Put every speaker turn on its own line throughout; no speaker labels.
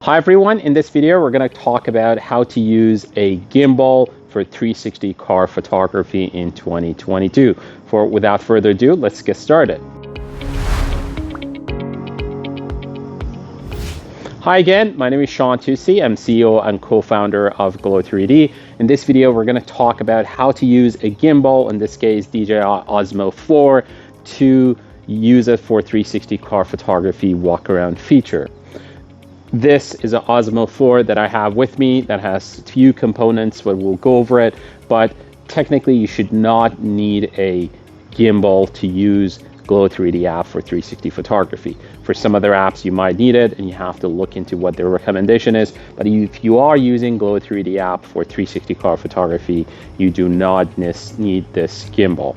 Hi everyone, in this video we're going to talk about how to use a gimbal for 360 car photography in 2022. Without further ado, let's get started. Hi again, my name is Sean Tusi. I'm CEO and co-founder of Glow3D. In this video we're going to talk about how to use a gimbal, in this case DJI Osmo 4, to use it for 360 car photography walk-around feature. This is an Osmo 4 that I have with me that has few components, but we'll go over it. But technically, you should not need a gimbal to use Glow3D app for 360 photography. For some other apps, you might need it, and you have to look into what their recommendation is. But if you are using Glow3D app for 360 car photography, you do not need this gimbal.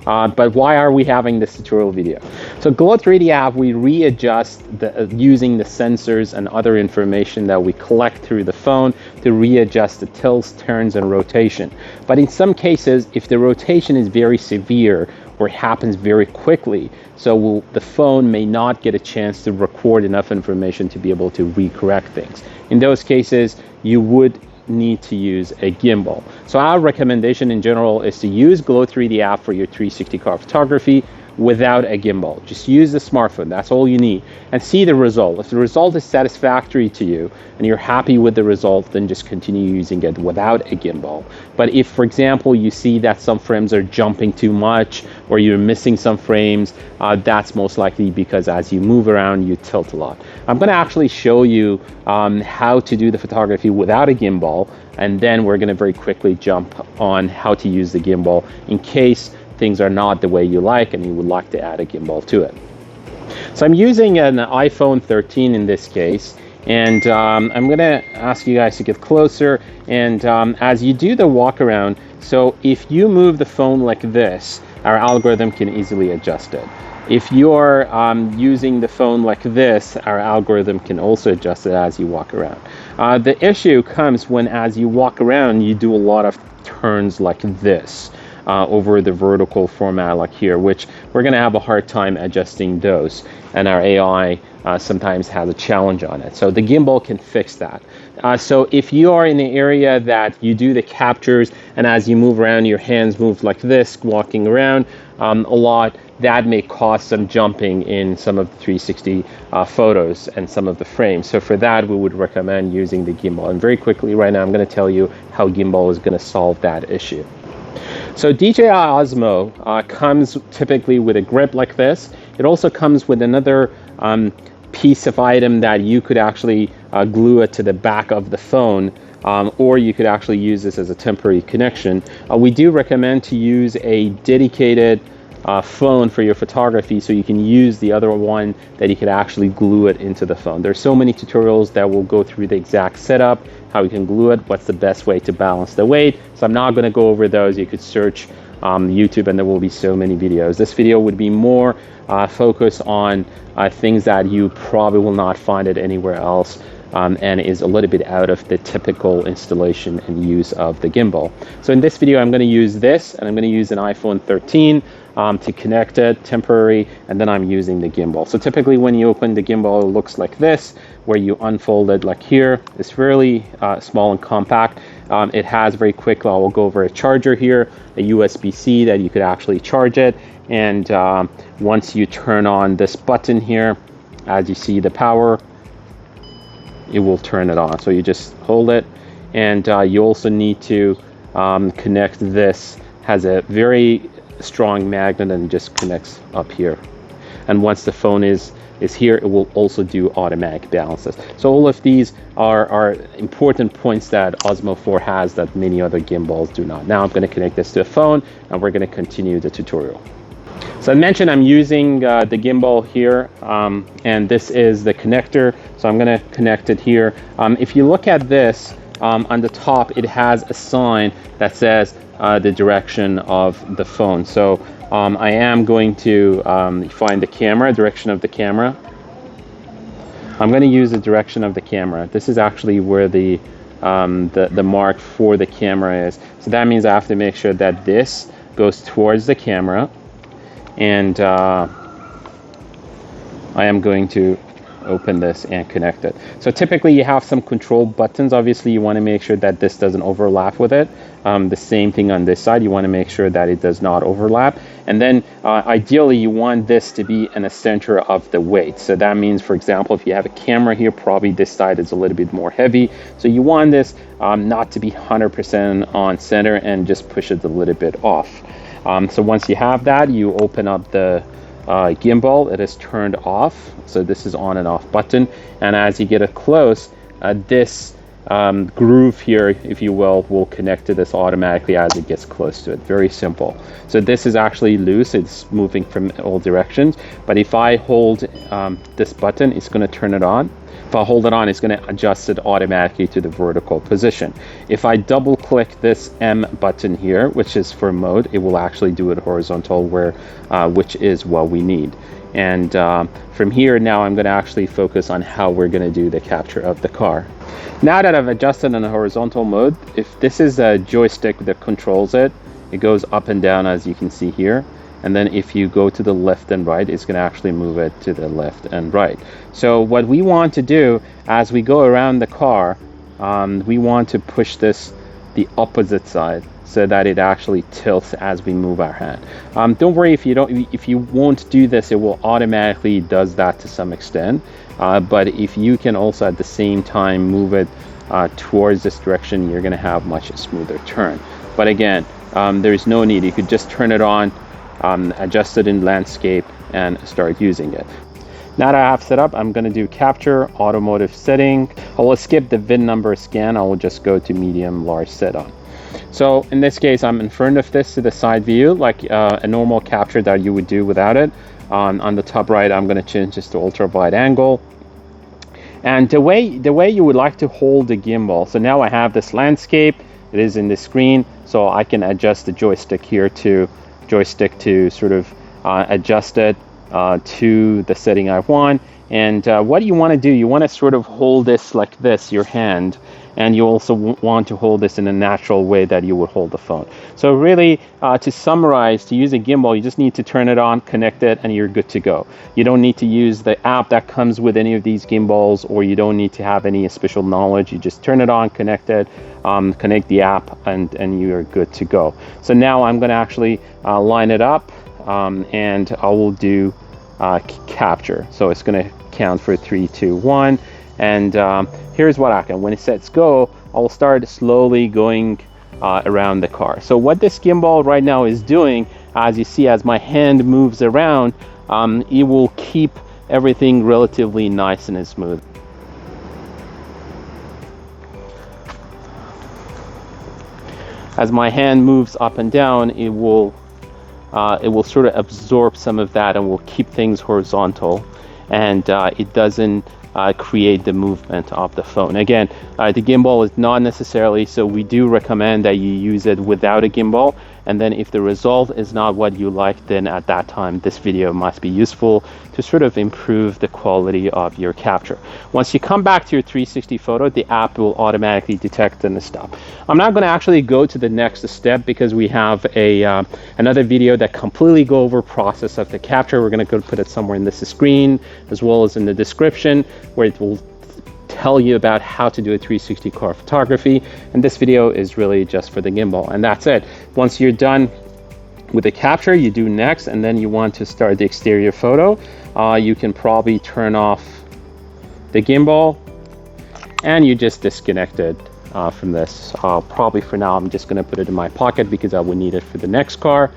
But why are we having this tutorial video? So Glow3D app, we readjust using the sensors and other information that we collect through the phone to readjust the tilts, turns, and rotation. But in some cases, if the rotation is very severe or happens very quickly, so the phone may not get a chance to record enough information to be able to recorrect things. In those cases, you would need to use a gimbal. So our recommendation in general is to use Glow3D app for your 360 car photography without a gimbal. Just use the smartphone, that's all you need, and see the result. If the result is satisfactory to you and you're happy with the result, then just continue using it without a gimbal. But if, for example, you see that some frames are jumping too much or you're missing some frames, that's most likely because as you move around, you tilt a lot. I'm going to actually show you how to do the photography without a gimbal, and then we're going to very quickly jump on how to use the gimbal in case things are not the way you like and you would like to add a gimbal to it. So I'm using an iPhone 13 in this case, and I'm going to ask you guys to get closer, and as you do the walk around, so if you move the phone like this, our algorithm can easily adjust it. If you're using the phone like this, our algorithm can also adjust it as you walk around. The issue comes when as you walk around, you do a lot of turns like this. Over the vertical format like here, which we're going to have a hard time adjusting those, and our AI sometimes has a challenge on it. So the gimbal can fix that. So if you are in the area that you do the captures and as you move around your hands move like this walking around a lot, that may cause some jumping in some of the 360 photos and some of the frames. So for that, we would recommend using the gimbal. And very quickly right now I'm going to tell you how gimbal is going to solve that issue. So DJI Osmo comes typically with a grip like this. It also comes with another piece of item that you could actually glue it to the back of the phone, or you could actually use this as a temporary connection. We do recommend to use a dedicated phone for your photography, so you can use the other one that you could actually glue it into the phone. There's so many tutorials that will go through the exact setup, how you can glue it, what's the best way to balance the weight. So I'm not going to go over those. You could search YouTube and there will be so many videos. This video would be more focused on things that you probably will not find it anywhere else, and is a little bit out of the typical installation and use of the gimbal. So in this video, I'm going to use this, and I'm going to use an iPhone 13 to connect it temporary, and then I'm using the gimbal. So typically when you open the gimbal, it looks like this, where you unfold it like here. It's fairly small and compact. It has very quick, I will go over a charger here, a USB-C that you could actually charge it, and once you turn on this button here, as you see the power, it will turn it on. So you just hold it, and you also need to connect this. Has a very strong magnet and just connects up here, and once the phone is here, it will also do automatic balances. So all of these are important points that Osmo 4 has that many other gimbals do not. Now I'm going to connect this to a phone, and we're going to continue the tutorial. So I mentioned I'm using the gimbal here, and this is the connector, so I'm going to connect it here. If you look at this, on the top it has a sign that says the direction of the phone. So I am going to find the camera, direction of the camera. I'm going to use the direction of the camera. This is actually where the mark for the camera is. So that means I have to make sure that this goes towards the camera, and I am going to open this and connect it. So typically you have some control buttons. Obviously you want to make sure that this doesn't overlap with it. The same thing on this side, you want to make sure that it does not overlap. And then ideally you want this to be in the center of the weight. So that means, for example, if you have a camera here, probably this side is a little bit more heavy. So you want this not to be 100% on center and just push it a little bit off. So once you have that, you open up the gimbal. It is turned off. So this is on and off button. And as you get it close, this groove here, if you will connect to this automatically as it gets close to it. Very simple. So this is actually loose. It's moving from all directions. But if I hold this button, it's going to turn it on. If I hold it on, it's going to adjust it automatically to the vertical position. If I double click this M button here, which is for mode, it will actually do it horizontal, which is what we need. And from here, now I'm going to actually focus on how we're going to do the capture of the car. Now that I've adjusted in the horizontal mode, if this is a joystick that controls it, it goes up and down as you can see here. And then if you go to the left and right, it's going to actually move it to the left and right. So what we want to do as we go around the car, we want to push this the opposite side so that it actually tilts as we move our hand. Don't worry if you won't do this, it will automatically does that to some extent. But if you can also at the same time move it towards this direction, you're going to have much smoother turn. But again, there's no need. You could just turn it on, adjust it in landscape, and start using it. Now that I have set up, I'm going to do capture automotive setting. I will skip the VIN number scan. I will just go to medium large setup. So in this case, I'm in front of this to the side view, like a normal capture that you would do without it. On the top right, I'm going to change this to ultra wide angle. And the way you would like to hold the gimbal. So now I have this landscape. It is in the screen, so I can adjust the joystick here to sort of adjust it to the setting I want. And what you want to do, you want to sort of hold this like this, your hand, and you also want to hold this in a natural way that you would hold the phone. So really, to summarize, to use a gimbal, you just need to turn it on, connect it, and you're good to go. You don't need to use the app that comes with any of these gimbals, or you don't need to have any special knowledge. You just turn it on, connect it, connect the app, and you're good to go. So now I'm going to actually line it up, and I will do capture. So it's going to count for 3, 2, 1, and here's what happens. When it says go, I'll start slowly going around the car. So what this gimbal right now is doing, as you see, as my hand moves around, it will keep everything relatively nice and smooth. As my hand moves up and down, it will sort of absorb some of that and will keep things horizontal, and it doesn't create the movement of the phone. Again, the gimbal is not necessarily, so we do recommend that you use it without a gimbal, and then if the result is not what you like, then at that time this video must be useful to sort of improve the quality of your capture. Once you come back to your 360 photo, the app will automatically detect and stop. I'm not going to actually go to the next step because we have another video that completely go over process of the capture. We're going to go put it somewhere in this screen as well as in the description, where it will tell you about how to do a 360 car photography. And this video is really just for the gimbal, and that's it. Once you're done with the capture, you do next, and then you want to start the exterior photo. You can probably turn off the gimbal, and you just disconnect it from this. Probably for now, I'm just going to put it in my pocket because I will need it for the next car.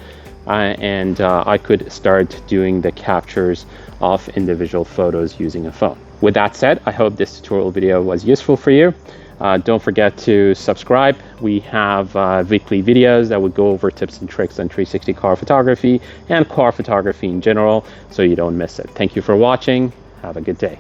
And I could start doing the captures of individual photos using a phone. With that said, I hope this tutorial video was useful for you. Don't forget to subscribe. We have weekly videos that would go over tips and tricks on 360 car photography and car photography in general, so you don't miss it. Thank you for watching. Have a good day.